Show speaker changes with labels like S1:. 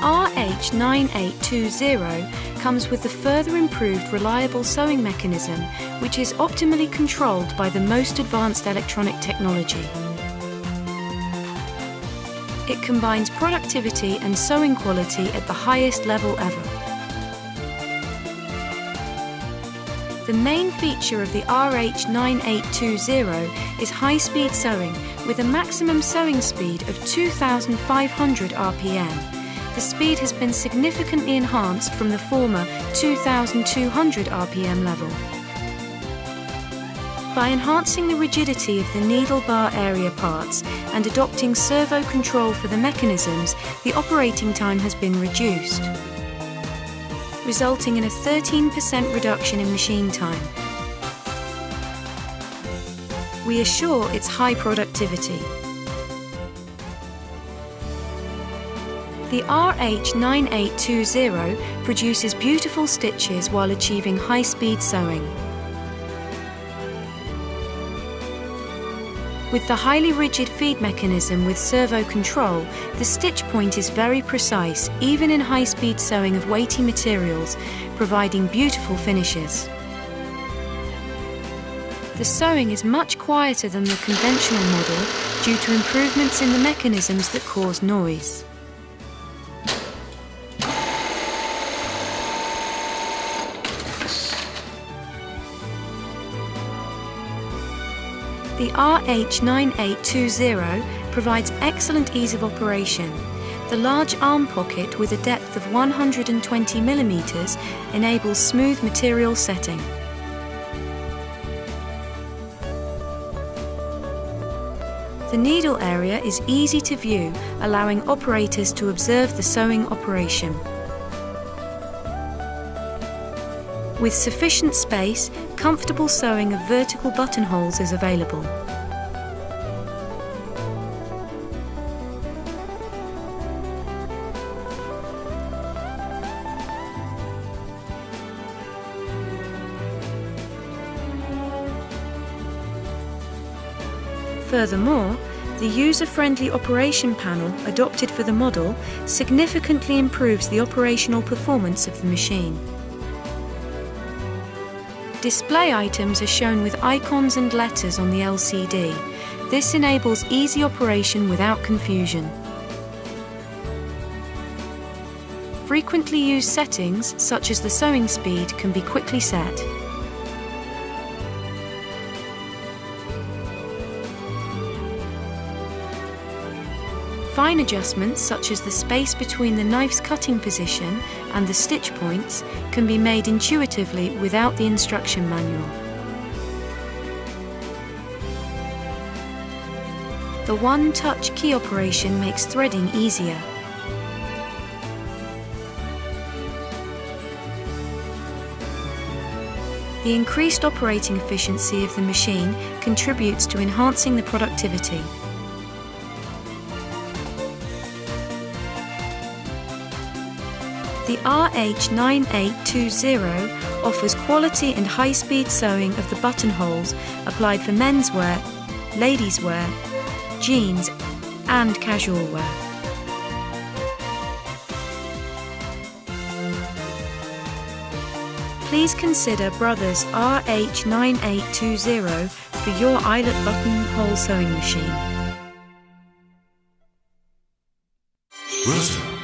S1: RH9820 comes with the further improved reliable sewing mechanism, which is optimally controlled by the most advanced electronic technology. It combines productivity and sewing quality at the highest level ever. The main feature of the RH9820 is high-speed sewing with a maximum sewing speed of 2,500 RPM. The speed has been significantly enhanced from the former 2,200 RPM level. By enhancing the rigidity of the needle bar area parts and adopting servo control for the mechanisms, the operating time has been reduced, resulting in a 13% reduction in machine time. We assure its high productivity. The RH9820 produces beautiful stitches while achieving high-speed sewing. With the highly rigid feed mechanism with servo control, the stitch point is very precise, even in high-speed sewing of weighty materials, providing beautiful finishes. The sewing is much quieter than the conventional model due to improvements in the mechanisms that cause noise. The RH9820 provides excellent ease of operation. The large arm pocket with a depth of 120 mm enables smooth material setting. The needle area is easy to view, allowing operators to observe the sewing operation. With sufficient space, comfortable sewing of vertical buttonholes is available. Furthermore, the user-friendly operation panel adopted for the model significantly improves the operational performance of the machine. Display items are shown with icons and letters on the LCD. This enables easy operation without confusion. Frequently used settings, such as the sewing speed, can be quickly set. Fine adjustments, such as the space between the knife's cutting position and the stitch points, can be made intuitively without the instruction manual. The one-touch key operation makes threading easier. The increased operating efficiency of the machine contributes to enhancing the productivity. The RH9820 offers quality and high-speed sewing of the buttonholes applied for menswear, ladieswear, jeans and casual wear. Please consider Brothers RH9820 for your eyelet buttonhole sewing machine.
S2: Brother.